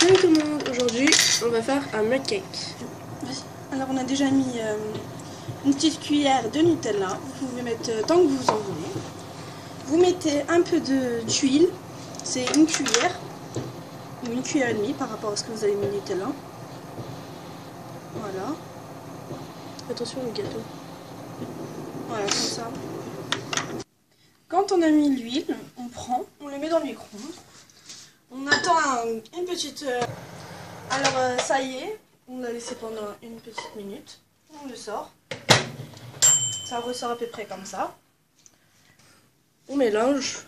Salut tout le monde, aujourd'hui on va faire un mug cake. Alors on a déjà mis une petite cuillère de Nutella, vous pouvez mettre tant que vous en voulez. Vous mettez un peu d'huile, c'est une cuillère ou une cuillère et demie par rapport à ce que vous avez mis Nutella. Voilà. Attention le gâteau. Voilà, comme ça. Quand on a mis l'huile, on le met dans le micro-ondes. On attend une petite... Alors ça y est, on l'a laissé pendant une petite minute. On le sort. Ça ressort à peu près comme ça. On mélange.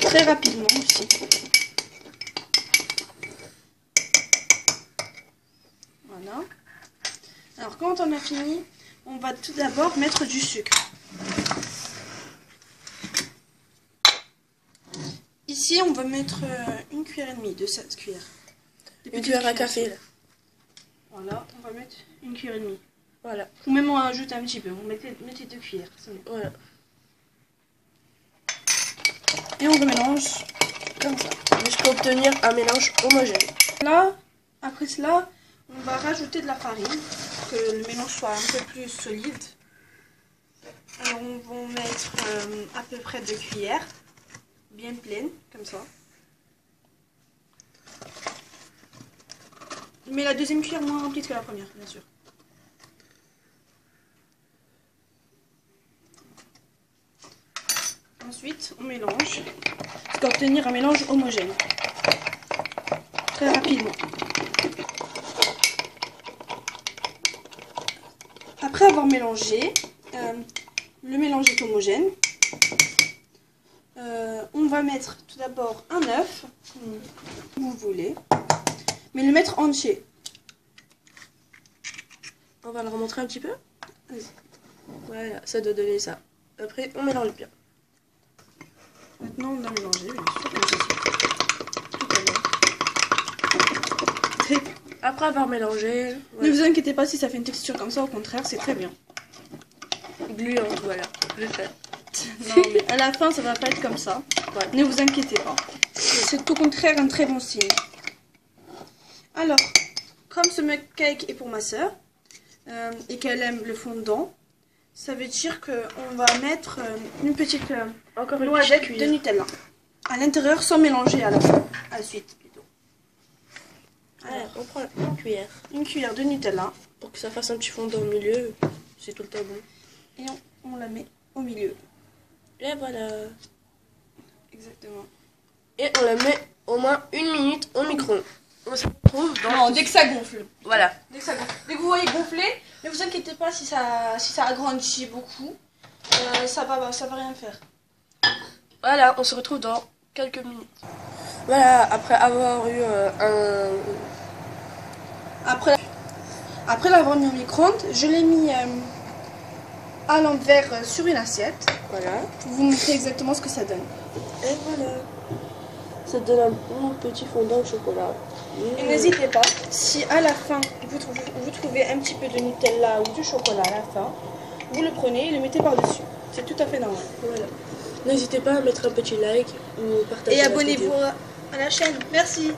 Très rapidement aussi. Voilà. Alors quand on a fini, on va tout d'abord mettre du sucre. Ici, on va mettre une cuillère et demie de cette cuillère. Une cuillère à café. Là. Voilà, on va mettre une cuillère et demie. Voilà. Ou même on ajoute un petit peu. On mettez 2 cuillères. Voilà. Et on remélange comme ça. Jusqu'à obtenir un mélange homogène. Là, après cela, on va rajouter de la farine pour que le mélange soit un peu plus solide. Alors on va mettre à peu près 2 cuillères, bien pleines, comme ça. Mais la deuxième cuillère moins remplie que la première, bien sûr. Ensuite, on mélange jusqu'à obtenir un mélange homogène. Très rapidement. Après avoir mélangé, le mélange est homogène. On va mettre tout d'abord un œuf, comme vous voulez, mais le mettre entier. On va le remontrer un petit peu. Voilà, ça doit donner ça. Après, on mélange bien. Maintenant, on a mélangé, bien sûr. Tout à l'heure. Après avoir mélangé... Voilà. Ne vous inquiétez pas si ça fait une texture comme ça, au contraire, c'est très bien. Gluante, voilà. Non, mais à la fin, ça va pas être comme ça. Ouais. Ne vous inquiétez pas. C'est au contraire un très bon signe. Alors, comme ce mug cake est pour ma soeur, et qu'elle aime le fondant, ça veut dire qu'on va mettre une petite noisette de Nutella à l'intérieur sans mélanger à la suite plutôt. Alors, on prend une cuillère. Une cuillère de Nutella. Pour que ça fasse un petit fondant au milieu, c'est tout le temps bon. Et on la met au milieu. Et voilà. Exactement. Et on la met au moins 1 minute au micro-ondes. On se retrouve dans... Non, dès que ça gonfle. Voilà. Dès que ça gonfle. Dès que vous voyez gonfler, ne vous inquiétez pas si ça agrandit beaucoup. Ça va rien faire. Voilà, on se retrouve dans quelques minutes. Voilà, après avoir eu Après l'avoir mis au micro-ondes, je l'ai mis à l'envers sur une assiette. Voilà. Pour vous montrer exactement ce que ça donne. Et voilà. Ça donne un petit fondant au chocolat. Et n'hésitez pas, si à la fin vous trouvez un petit peu de Nutella ou du chocolat à la fin, vous le prenez et le mettez par-dessus. C'est tout à fait normal. Voilà. N'hésitez pas à mettre un petit like ou partager. Et abonnez-vous à la chaîne. Merci.